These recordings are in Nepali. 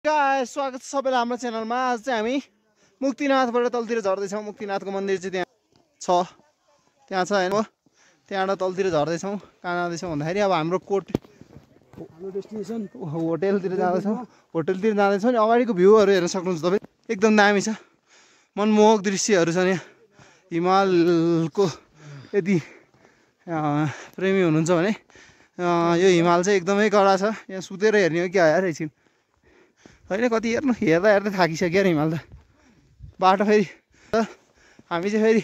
गाइस स्वागत छ सबैलाई हाम्रो च्यानलमा। आज चाहिँ हामी मुक्तिनाथबाट तलतिर झर्दैछौँ। मुक्तिनाथको मन्दिर चाहिँ त्यहाँ छ हैन, त्यहाँबाट तलतिर झर्दैछौँ। कहाँ जाँदैछौँ भन्दाखेरि अब हाम्रो डेस्टिनेसन होटलतिर जाँदैछौँ। होटलतिर जाँदैछौँ नि अगाडिको भ्यूहरू हेर्न सक्नुहुन्छ तपाईँ, एकदम दामी छ, मनमोहक दृश्यहरू छन्। यहाँ हिमालको यदि प्रेमी हुनुहुन्छ भने यो हिमाल चाहिँ एकदमै कडा छ। यहाँ सुतेर हेर्ने हो क्या यार एकछिन होइन, कति हेर्दा हेर्दै थाकिसक्यो यार हिमाल त। बाटो फेरि हामी चाहिँ फेरि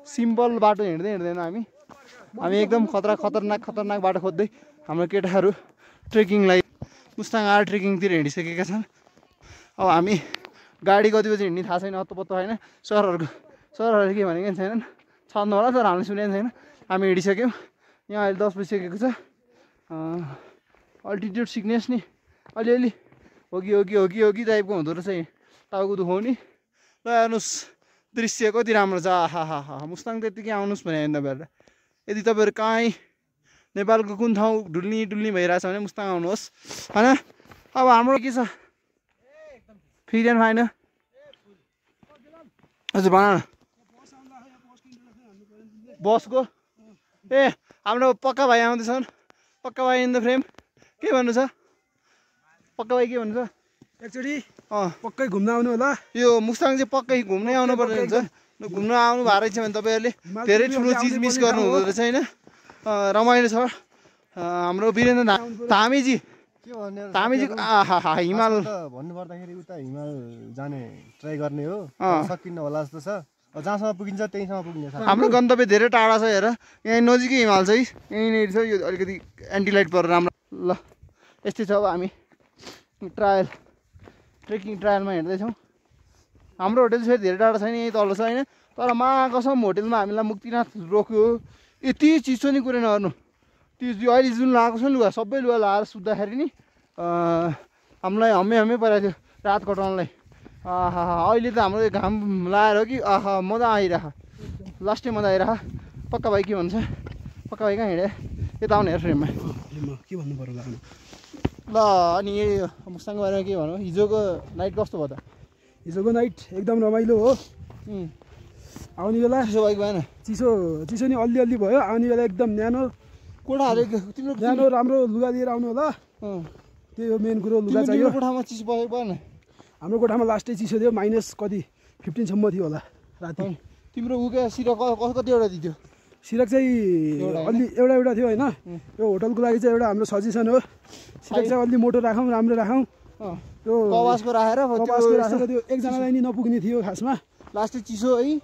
सिम्पल बाटो हिँड्दैन हामी एकदम खतरनाक बाटो खोज्दै हाम्रो केटाहरू ट्रेकिङलाई मुस्ताङ आर ट्रेकिङतिर हिँडिसकेका छन्। अब हामी गाडी कति बजी हिँड्ने थाहा छैन, हत्तपत्त होइन। सरहरूले के भनेको छैनन्, छन् होला तर हामीले सुनेको छैन। हामी हिँडिसक्यौँ। यहाँ अहिले 10 बजिसकेको छ। अल्टिट्युड सिक्नेस नि अलिअलि होगी टाइपको हुँदो रहेछ। टाउको दुखाउने। ल हेर्नुहोस् दृश्य कति राम्रो छ। आहा मुस्ताङ त्यत्तिकै आउनुहोस् भने तपाईँहरू, यदि तपाईँहरू कहीँ नेपालको कुन ठाउँ डुल्नी भइरहेछ भने मुस्ताङ आउनुहोस् होइन। अब हाम्रो के छ फ्री एन्ड फाइन हजुर भन न। बसको हाम्रो पक्का भाइ आउँदैछन्। पक्का भाइ इन द फ्रेम। के भन्नु छ पक्का भाइ, के भन्नु छ? एकचोटि पक्कै घुम्न आउनु होला। यो मुस्ताङ चाहिँ पक्कै घुम्नै आउनुपर्ने हुन्छ। घुम्न आउनु भएको रहेछ भने तपाईँहरूले धेरै ठुलो चिज मिस गर्नु हुँदो रहेछ होइन। रमाइलो छ। हाम्रो वीरेन्द्र धामीजी हिमाल भन्नुपर्दाखेरि उता हिमाल जाने ट्राई गर्ने हो, सकिन्न होला जस्तो छ। जहाँसम्म पुगिन्छ त्यहीँसम्म पुग्ने छ। हाम्रो गन्तव्य धेरै टाढा छ हेर, यहाँ नजिकै हिमाल छ। यहीँनिर छ। यो अलिकति एन्टिलाइट परेर राम्रो। ल यस्तै छ। अब हामी ट्रेकिङ ट्रायलमा हिँड्दैछौँ। हाम्रो होटल फेरि धेरै टाढा छैन, यहीँ तल छ होइन। तर कसम होटलमा हामीलाई मुक्तिनाथ रोक्यो। यति चिसो नि कुरै नगर्नु। त्यो अहिले जुन लगाएको छ नि लुगा, सबै लुगा लगाएर सुत्दाखेरि नि हामीलाई हम्मे परेको थियो रात कटाउनलाई। अहिले त हाम्रो घाम लाएर हो कि मजा आइरह, लास्टै मजा आइरह। पक्का भाइ के भन्छ? पक्का भाइ कहाँ हिँडे? यता आउने हेर फ्रेममा के भन्नु पर्यो ल। अनि यही मुस्ताङको बारेमा के भनौँ? हिजोको नाइट कस्तो भयो त? हिजोको नाइट एकदम रमाइलो हो। आउने बेला चिसो भएको भएन? चिसो नि अलि भयो। आउने बेला एकदम न्यानो कोठाहरू तिम्रो न्यानो राम्रो लुगा लिएर आउनु होला। त्यही हो मेन कुरो, लुगा चाहियो। कोठामा चिसो भएको भएन? हाम्रो कोठामा लास्टै चिसो थियो, माइनस कति 15 सम्म थियो होला राति। तिम्रो उके सिरक कतिवटा दिथ्यो? सिरक चाहिँ अलि एउटा थियो होइन। यो होटलको लागि चाहिँ एउटा हाम्रो सजेसन हो। सिरक चाहिँ अलि मोटो राखौँ, राम्रो राखौँ। त्यो कवासको राखेर त्यो एकजनालाई नि नपुग्ने थियो खासमा। लास्टै चिसो है,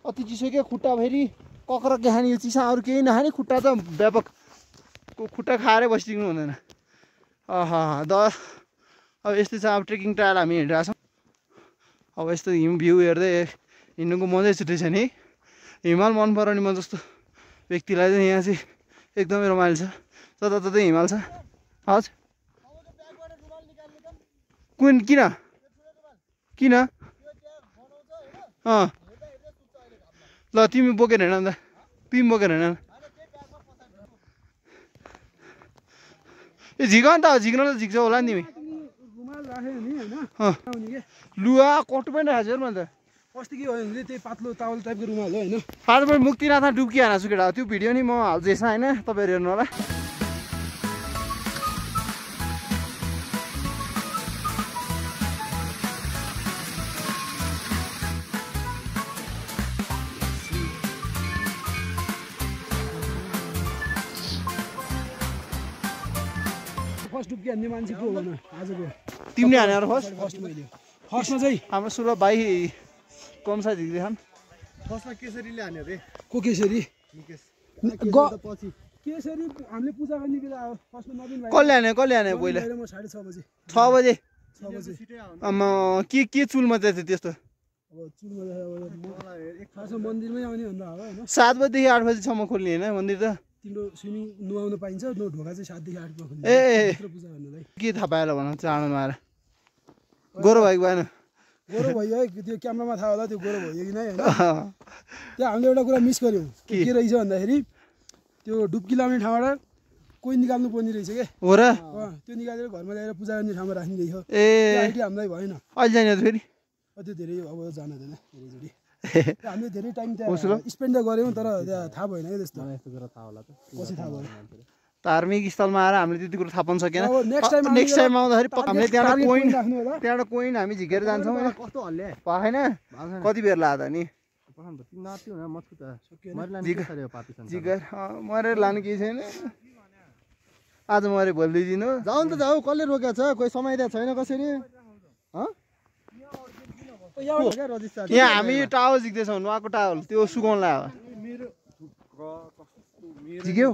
अति चिसो क्या। खुट्टा फेरि कक्रक खाने, यो चिसा अरू केही नखाने, खुट्टा त व्यापक खुट्टा खाएरै बसिदिनु हुँदैन। अब यस्तै छ। अब ट्रेकिङ ट्रायल हामी हिँडिरहेको छौँ। अब यस्तो भ्यू हेर्दै हिँड्नुको मजै छुट्टै छ नि। हिमाल मन पराउने म जस्तो व्यक्तिलाई चाहिँ यहाँ चाहिँ एकदमै रमाइलो छ। जताततै हिमाल छ। हजुर किन ल तिमी बोकेर हिँड अन्त, तिमी बोकेर हिँड। ए झिक नि त, झिक्न त झिक्छौ होला नि तिमी। लुगा कटु पनि राखेको छु मैले त। अस्ति के भयो भने त्यही पातलो टावल टाइपको रुमाल हो होइन। आज मैले मुक्तिनाथमा डुब्की हानेको छु केटा। त्यो भिडियो नि म हाल्छु यसमा होइन, तपाईँहरू हेर्नु होला। फर्स्ट डुब्की हान्ने मान्छे को हो न आजको? तिमीले हानेर फर्स्टमा चाहिँ हाम्रो सुरभ भाइ कमसा झिक्दैछन्। फर्स्टमा केसरीले हान्यो अरे। को केसरी? केसरी हामीले पूजा गर्ने बेला हो। फर्स्टमा नवीन भाइ। कसले हाने पहिला? 6:30 बजे। 6 बजे के चुलमा चाहिँ त्यस्तो? अब चुलमा खासमा मन्दिरमै आउने भन्दा होला होइन। 7 बजेदेखि 8 बजीसम्म खोल्ने होइन मन्दिर त? तिम्रो स्विमिङ नुहाउन पाइन्छ। ढोका चाहिँ 7 देखि 8 मा खोल्ने। पूजा गर्नलाई के थाहा पाएर भन चाँडो नआएर गोरो भएको भएन? गोरो भयो है, त्यो क्यामेरामा थाहा होला त्यो गोरो भयो कि नै होइन। त्यहाँ हामीले एउटा कुरा मिस गऱ्यौँ। के रहेछ भन्दाखेरि त्यो डुब्की लाउने ठाउँबाट कोही निकाल्नु पर्ने रहेछ के हो र त्यो निकालेर घरमा ल्याएर पूजा गर्ने ठाउँमा राख्ने रहेछ ए आइडिया हामीलाई भएन अहिले जाने फेरि त्यो धेरै अब जान हुँदैन धेरैचोटि हामीले धेरै टाइम त्यहाँ स्पेन्ड त गऱ्यौँ तर त्यहाँ थाहा भएन क्या त्यस्तो पछि थाहा भयो धार्मिक स्थलमा आएर हामीले त्यति कुरो थाहा पाउन सकेन नेक्स्ट टाइम आउँदाखेरि हामीले त्यहाँबाट कोइन राख्नु होला त्यहाँबाट कोइन हामी झिकेर जान्छौँ कस्तो हल्ले भएन कति बेर लाग्दा नि झिकेर मरेर लानु केही छैन आज मरे भोलि दिनु जाऊ नि त जाऊ कसले रोकेको छ कोही समय दिएको छैन कसरी यहाँ हामी टावल झिक्दैछौँ नुहाको टावल त्यो सुकाउनु लाग्यो झिक्यौ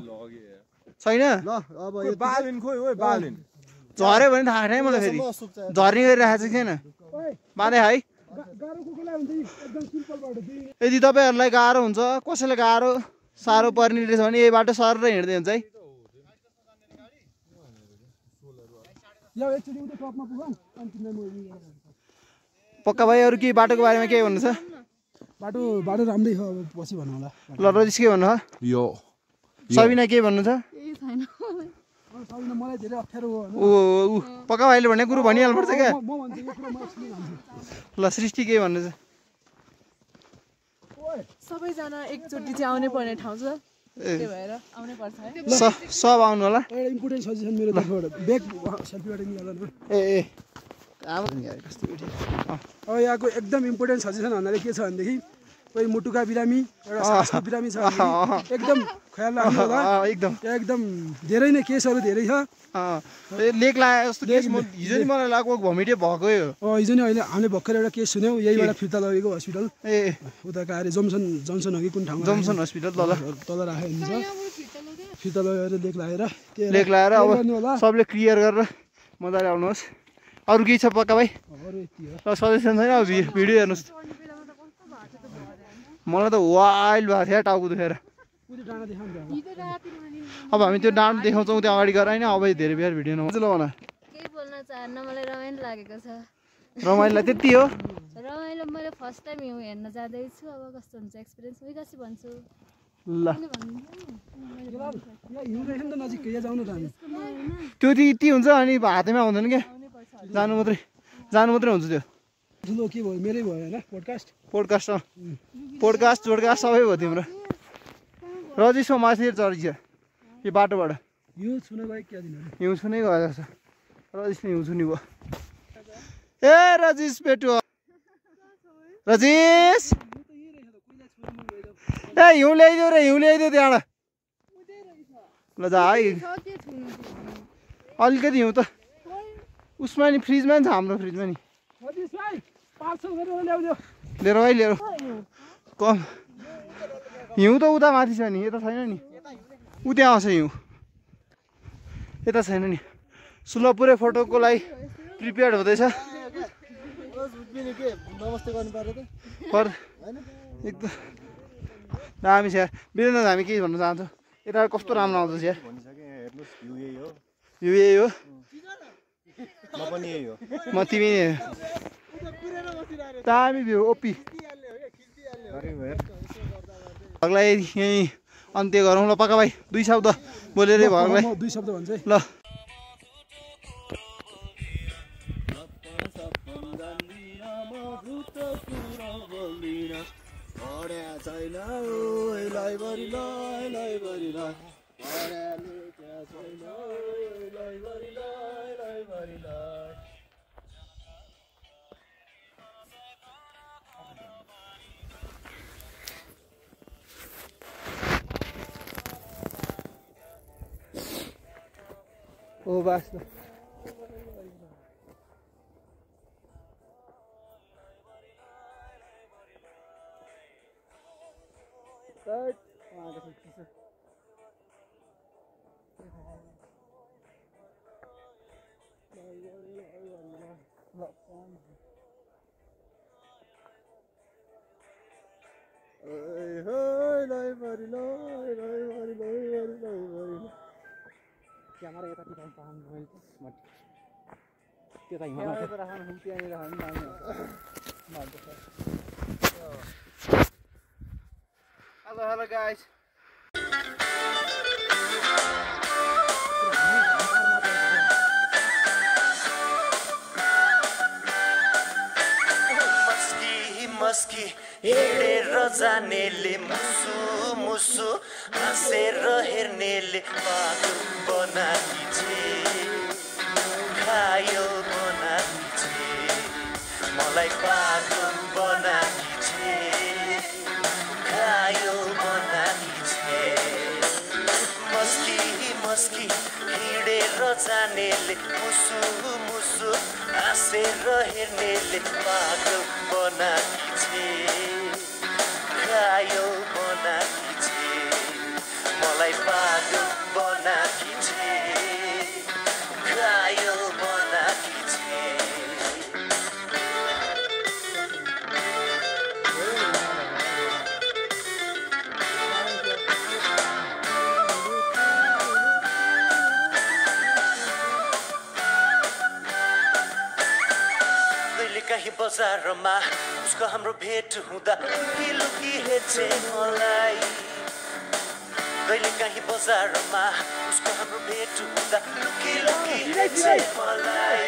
छैन ल अब यो बालिन खोइ ओइ बालिन झऱ्यो भने थाहा छैन मलाई फेरि झर्ने गरिरहेको छ किन बाँधे है यदि तपाईँहरूलाई गाह्रो हुन्छ कसैलाई गाह्रो साह्रो पर्ने रहेछ भने यही बाटो सर हिँड्दै हुन्छ है पक्का भाइ अरू के बाटोको बारेमा के भन्नु छ बाटो बाटो राम्रै हो अब पछि भन्नु होला ल रजिस के भन्नु यो सबिना के भन्नु छ मलाई धेरै अप्ठ्यारो हो ऊ पक्का भाइले भन्ने कुरो भनिहाल्नुपर्छ क्या म भन्छु यो कुरा म एक्सप्लेन गर्छु ल सृष्टि के भन्नु छ सबैजना एकचोटि चाहिँ आउनै पर्ने ठाउँ छ त्यही भएर आउनै पर्छ है सब आउनु होला एउटा इम्पोर्टेन्ट सजेसन मेरो तर्फबाट ब्याग सेल्फीबाट निकाल्नु ए अब यहाँको एकदम इम्पोर्टेन्ट सजेसन भन्नाले के छ भनेदेखि कोही मुटुका बिरामी एउटा सासको बिरामी छ भने एकदम ख्याल राख्नु होला एकदम त्यहाँ एकदम धेरै नै केसहरू धेरै छ लेक लाग्यो जस्तो केस हिजो नि मलाई लाग्यो भमिटे भएकै हो हिजो नि अहिले हामीले भर्खर एउटा केस सुन्यौँ यहीबाट फिर्ता लगेको हस्पिटल ए उताको अरे जमसन हो कि कुन ठाउँमा जमसन हस्पिटल तल राखेको हुन्छ फिर्ता लगेर लेक लगाएर लेक लगाएर अब सबले क्लियर गरेर मजाले आउनुहोस् अरू केही छ पक्का भाइ ल सजेसन छैन अब भिडियो हेर्नुहोस् मलाई त वाइल्ड भएको थियो टाउको दुखेर अब हामी त्यो डाँडो देखाउँछौँ त्यो अगाडि गएर होइन अब धेरै बेर भिडियो नहुन्छ ल भन केही बोल्न चाहन्न मलाई रमाइलो लागेको छ रमाइलो त्यति हो रमाइलो मैले फर्स्ट टाइम हिउँ हेर्न जाँदैछु अब कस्तो हुन्छ एक्सपिरियन्स उही कसै भन्छु ल नजिक जाउँ न त हामी त्यो यति हुन्छ अनि हातैमा आउँदैन क्या जानु मात्रै हुन्छ त्यो ठुलो के भयो मेरै भयो होइन पोडकास्ट जोडकास्ट सबै भयो तिम्रो रजिसमा माथि चढिन्छ यो बाटोबाट हिउँ छुन गयो क्या दिन हिउँ छुनै गयो जस्तो रजिस नै हिउँ छुनी भयो ए रजिस बेटु रजिस ए हिउँ ल्याइदेऊ त्यहाँबाट ल जा है अलिकति हिउँ त उसमा नि फ्रिजमा नि छ हाम्रो फ्रिजमा नि लिएर भाइ लिएर कम हिउँ त उता माथि छ नि यता छैन नि ऊ त्यहाँ आउँछ हिउँ यता छैन नि सुल पुरै फोटोको लागि प्रिपेयर्ड हुँदैछ एकदम दामी छ यार वीरेन्द्र हामी के भन्न चाहन्छौँ यता कस्तो राम्रो आउँदैछ यार यो यही हो म तिमी दामी भ्यू ओपी भगलाई यहीँ अन्त्य गरौँ ल पक्का भाइ 2 शब्द बोलेरै भगलाई 2 शब्द भन्छ है ल ओ बस क्यामेरा यतातिर Hello guys. मस्की हिँडेर जानेले मुसु मुसु हाँसेर हेर्नेले पागल बनाकी छे घायल बनाकी छे मलाई पागल बनाकी छे घायल बनाकी छे मस्की मस्की हिँडेर जानेले मुसु मुसु हाँसेर हेर्नेले पागल बनाकी छे घायल बनाकी छे मलाई पागल बनाकी छे घायल बनाकी छे कहीं बजारमा उसको हाम्रो भेट हुँदा लुकी हेर्छे मलाई कहिले कहीं बजारमा उसको हाम्रो भेट हुँदा लुकी हेर्छे मलाई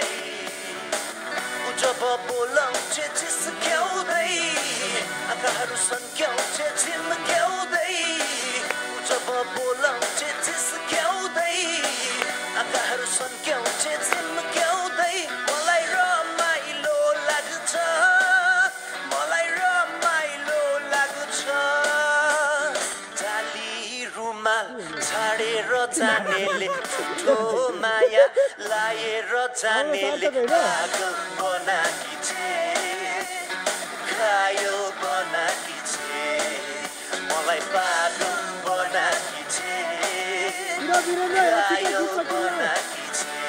उ जब बोलाउँछे जिस्क्याउँदै आँखाहरू सन्क्याउँछे झिम्क्याउँदै उ जब बोलाउँछे जिस्क्याउँदै आँखाहरू सन्क्याउँछे झिम्क्याउँदै मलाई रमाइलो लाग्छ मलाई रमाइलो लाग्छ जाली रुमाल छाडेर जानेले ठुलो माया लाएर जानेले पागल बनाकी छे घायल बनाकी छे मलाई पागल बनाकी छे घायल बनाकी छे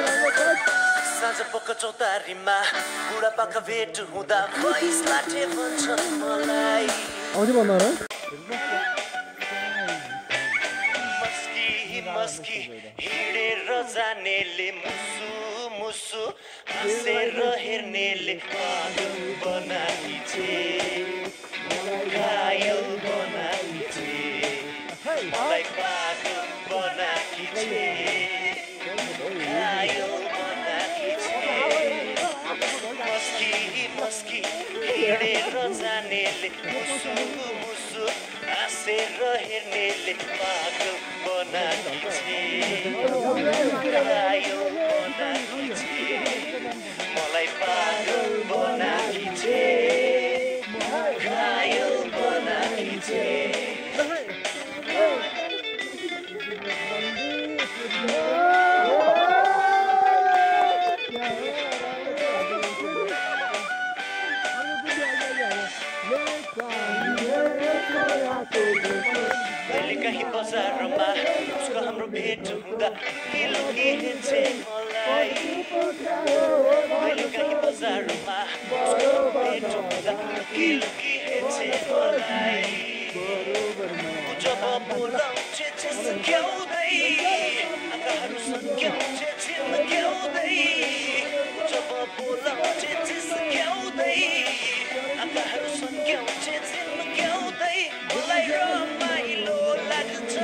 साँझ पक्क चौतारीमा बुढापाका भेट हुँदा भैँस लाटे भन्छन् मलाई मस्की मस्की हिँडेर जानेले मुसु मुसु हाँसेर हेर्नेले पागल बनाकी छे घायल बनाकी छे मलाई पागल बनाकी छे घायल बनाकी छे मस्की मस्की हिँडेर जानेले मुसु मुसु हाँसेर हेर्नेले पागल बनाकी छे घायल बनाकी छे मलाई पागल बनाकी छे घायल बनाकी छे कहीं बजारमा उसको हाम्रो भेट हुँदा लुकी हेर्छे मलाई कहिले कहीं बजारमा उसको भेट हुँदा लुकी हेर्छे मलाई जब बोलाउँछे जिस्क्याउँदै आँखाहरू सन्क्याउँछे झिम्क्याउँदै जब बोलाउँछे जिस्क्याउँदै आँखाहरू सन्क्याउँछे झिम्क्याउँदै मलाई रमाइलो लाग्छ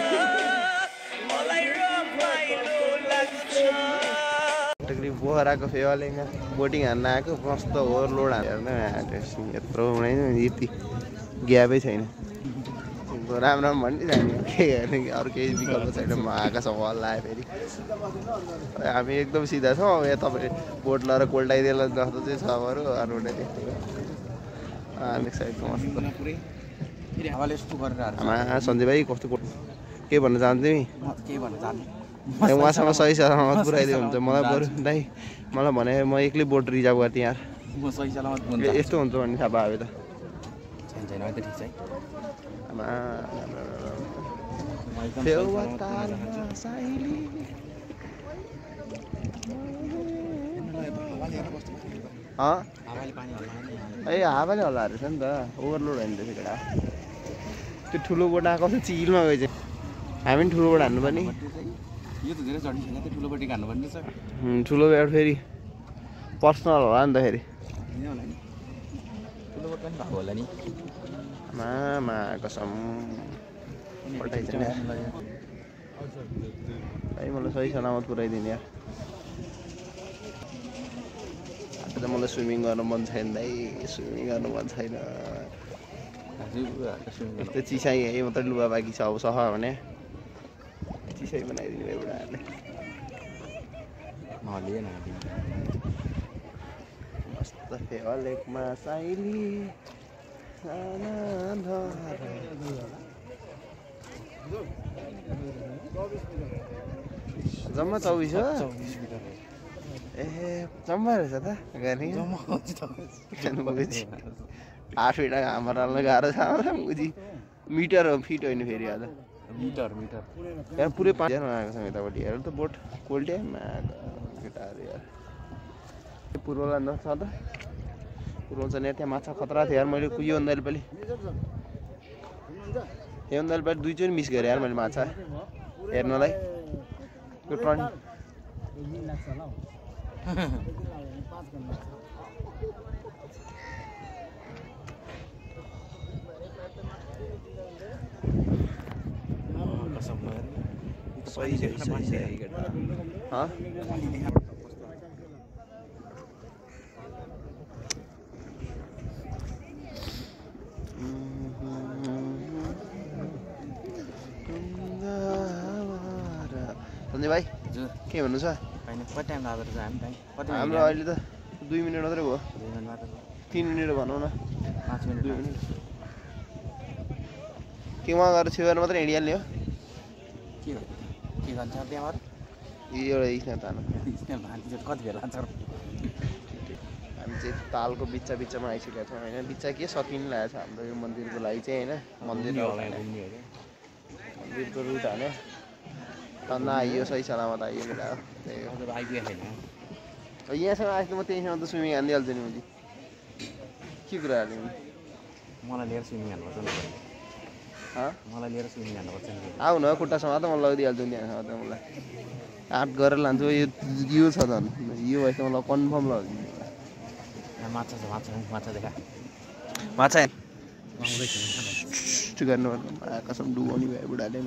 मलाई रमाइलो लाग्छ पोखराको फेवालिङमा बोटिङ हान्न आएको कस्तो ओभरलोड हेर्न यत्रो यति ग्यापै छैन राम्रो भन्ने छैन के गर्ने अरू केही विकल्प छैन म आकाशमा हल्लायो फेरि हामी एकदम सिधा छौँ यहाँ तपाईँ बोट लगाएर कोल्टाइदिएर जस्तो चाहिँ छ बरु अरूले देखेको हामी साइडको मस्त सञ्जय भाइ कस्तो के भन्न चाहन्छु नि उहाँसँग सही सलामत पुऱ्याइदियो हुन्छ मलाई बरु दाइ मलाई भने म एक्लै बोट रिजर्भ गर्थेँ यार यस्तो हुन्छ भन्ने थाहा पायो त ए हावाले होला रहेछ नि त ओभरलोड होइन रहेछ केटा त्यो ठुलो बोट आएको कस्तो चिलमा गएछ हामी पनि ठुलो बोट हान्नु पर्ने यो त धेरै चढी छैन त्यो ठुलो बटी हान्नु पर्ने छ ठुलो बोट फेरि पर्सनल होला नि त फेरि ठुलो बटी पनि भएको होला नि मामा कसम पल्टाइछ नि भाइ मलाई सही सलामत पुऱ्याइदिने यार आज त मलाई स्विमिङ गर्न मन छैन दाइ स्विमिङ गर्न मन छैन यस्तो चिसाइ यही मात्रै लुगा बाँकी छ अब सफा भने चिसाइ बनाइदिनु भयो बुढाहरूले मस्त फेवा लेकमा साइली जम्मा 24 हो ए जम्मा रहेछ त गाडी 8 फिट हाम्रो हाल्न गाह्रो छ मुजी मिटर हो फिट होइन फेरि आज मिटर यहाँ पुरै 5000 आएको छ यतापट्टि हेर त बोट कोल्टे केटाहरू यार पूर्वलाई नछ त पूर्व चाहिँ त्यहाँ माछा खतरा थियो यार मैले यो भन्दा पालि दुईचोटि मिस गरेँ यार मैले माछा हेर्नलाई त्यो टर्न सञ्जय भाइ के भन्नु छ कति टाइम लाग्दो रहेछ हाम्रो अहिले त 2 मिनट मात्रै भयो 3 मिनट भनौँ न 5 मिनट 2 मिनट के वहाँ गएर छेउमा मात्रै हिँडिहाल्ने हो के भन्छ त्यहाँबाट एउटा स्न्याप तान कति बेला लाग्छ हामी चाहिँ तालको बिच्चामा आइसकेका छौँ होइन बिच्चा के सकिनु लागेको छ हाम्रो यो मन्दिरको लागि चाहिँ होइन मन्दिरको रुट हाल्यो तन्ना आइयो सही सलामत आइयो बेला आइपुगेको छैन यहाँसम्म आएछ म त्यहीँसम्म त स्विमिङ हानिदिइहाल्छु नि मैले के कुरा हाल्ने मलाई लिएर स्विमिङ हान्नुपर्छ नि मलाई लिएर स्विमिङ हान्नुपर्छ नि आऊ न खुट्टासम्म त म लगिदिइहाल्छु नि त्यहाँसम्म त मलाई आँट गरेर लान्छु यो छ झन् यो भएछ मलाई कन्फर्म लगिदिनु माछा छ माछा देखा माछा गर्नु कसम डुबाउने भयो बुढाले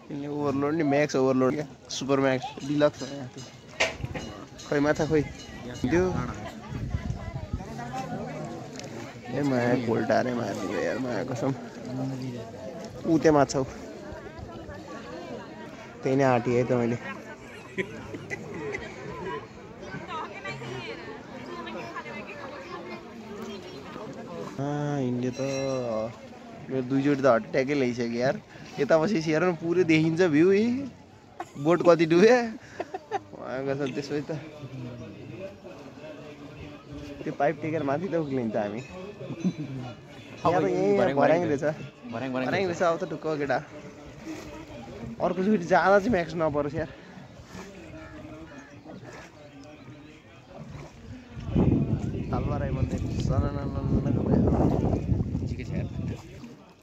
यिनले ओभरलोड नि म्याक्स ओभरलोड क्या सुपर म्याक्स डिलक्स खोइ माछा खोइ त्यो ए माया कोल्टारे मारिदियो यार माया कसम ऊ त्यहाँ माछा त्यही नै आँटेँ है त मैले हिँड्यो त मेरो दुईचोटि त हट्ट्याकै ल्याइसक्यो यार यता बसेपछि हेर न पुरै देखिन्छ भ्यू बोट कति डुब्यो कसम त्यसपछि त त्यो पाइप टेकेर माथि त उक्लिन्छ हामी भर्याङ रहेछ अब त ढुक्क केटा अर्कोचोटि जाँदा चाहिँ म्याक्स नपरोस् यार तालबाराई मन्दिर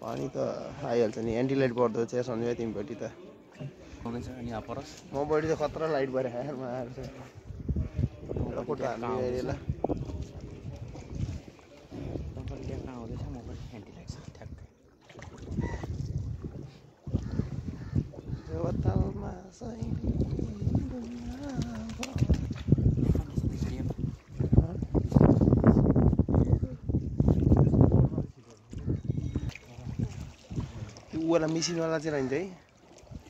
पानी त आइहाल्छ नि एन्टी लाइट पर्दो छ सन्जय तिमीपट्टि त मपट्टि त खतरा लाइट भएर खाएरमा आएर वाला मिसिनवाला चाहिँ रहन्छ है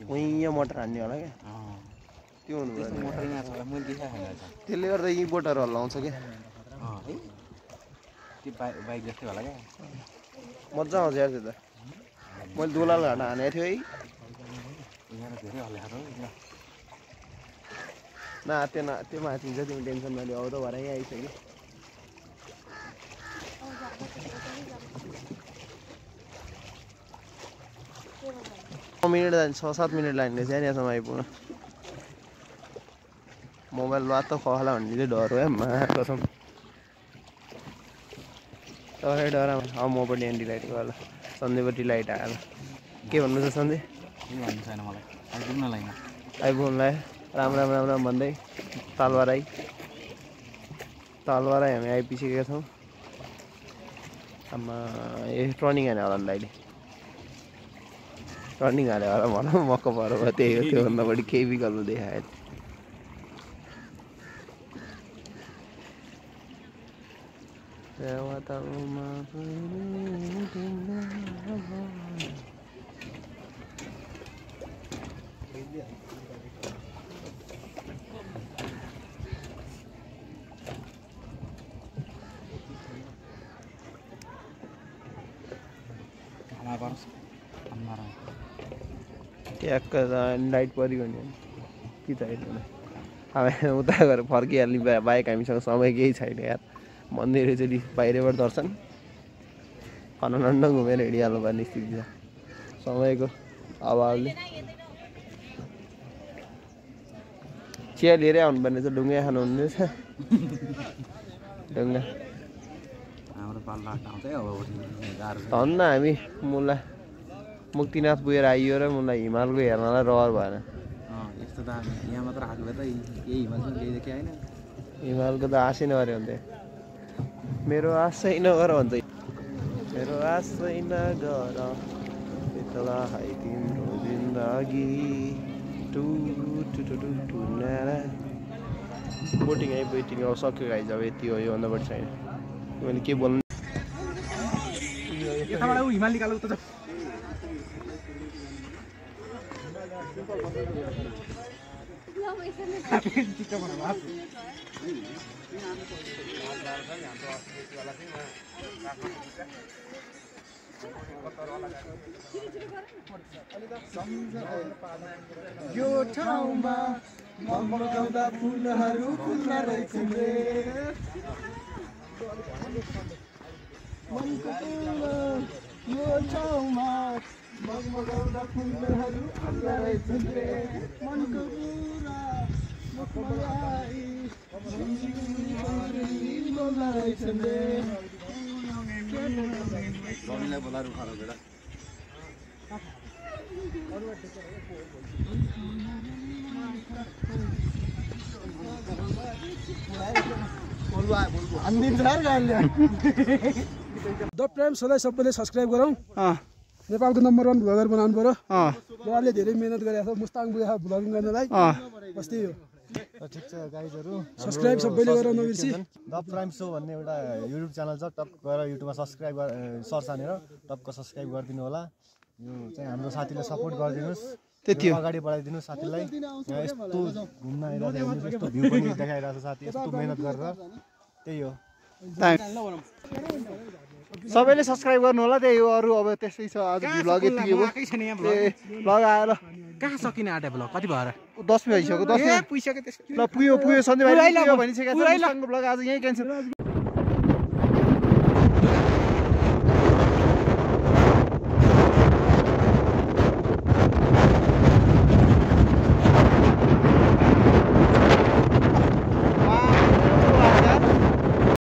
वहीँ यहाँ मोटर हान्ने होला क्या त्यो हुनु त्यसले गर्दा यी बोटहरू हल्लाउँछ क्या बाइक जस्तै होला क्या मजा आउँछ यार त्यो त मैले दोलाल घाट हानेको थियो है त्यो माथिन्छ तिमी टेन्सन नलियो अब त भएर यहीँ आइसक्यो 6 मिनट 7 मिनट लाग्ने चाहिँ यहाँसम्म आइपुग्न मोबाइल लात खला भन्ने डर हो मा कसम तरै डर अब म पनि एन्टी लाइट गयो सन्देपट्टि लाइट आयो के भन्नु छ सन्धे केही भन्नु छैन मलाई आइपुग्नलाई आइपुग्नलाई राम राम राम राम भन्दै तालवाराई हामी आइपुगेका छौँ आमा ए टर्निङ हाने होला नि अहिले टर्निङ हाल्यो होला मलाई मक्क परेर त्यही हो त्योभन्दा बढी केही विकल्प देखाएन ट्याक्क लाइट परिगयो नि के चाहियो हामी उता गएर फर्किहाल्ने बाहेक हामीसँग समय केही छैन यार मन्दिर चाहिँ बाहिरबाट दर्शन खननण्ड घुमेर हिँडिहाल्नु पर्ने स्थिति छ समयको अभावले चिया लिएरै आउनुपर्ने छ ढुङ्गा खानुहुँदैछ ढुङ्गा हाम्रो पाल्ला ठाउँ चाहिँ अब धन्न हामी मुला मुक्तिनाथ पुगेर आइयो र मलाई हिमालको हेर्नलाई रहर भएन यस्तो त यहाँ मात्र आएको भए त यही हिमालसँग केही देखे होइन हिमालको त आशै नगरे भन्थे मेरो आशै नगर भन्छ मेरो आशै नगर बेतला है तिम्रो जिन्दगी बोटिङ बोटिङ अब सक्यो गाइज अब यति हो योभन्दा बढी छैन मैले के बोल्नु हिमाल निकाल्नु त यो ठाउँमा मगाउँदा फुलहरू फुल्न रहेछन् रे मनको कुरा यो ठाउँमा मगाउँदा फुलहरू फुल्न रहेछन् रे मनको कुरा मखमलाई बोल्न रहेछन् रे रमिलाई बोलाएर उखालो बेला द प्राइम सोलाई सबैले सब्सक्राइब गरौँ नेपालको नम्बर 1 भ्लगर बनाउनु पर्यो उहाँले धेरै मेहनत गरेको छ मुस्ताङ गएको भ्लगिङ गर्नलाई बस त्यही हो ठिक छ गाइजहरू सब्सक्राइब सबैले गरेर नबिर्सी द प्राइम सो भन्ने एउटा युट्युब च्यानल छ टप गएर युट्युबमा सब्सक्राइब सर्च हानेर टपको सब्सक्राइब गरिदिनु होला यो चाहिँ हाम्रो साथीलाई सपोर्ट गरिदिनुहोस् त्यति हो अगाडि बढाइदिनुहोस् साथीलाई यस्तो घुम्न आइरहेको छ यस्तो भ्यू पनि देखाइरहेको छ साथी यस्तो मेहनत गरेर त्यही हो सबैले सब्सक्राइब गर्नु होला त्यही हो अरू अब त्यस्तै छ आज भ्लग यति हो भ्लग आयो ल कहाँ सकिने आँटे भ्लग कति भएर 10 भइसक्यो 10 पुगिसक्यो ल पुग्यो सन्देश भाइ पुग्यो भनिसकेको छ भ्लग आज यही क्यान्सल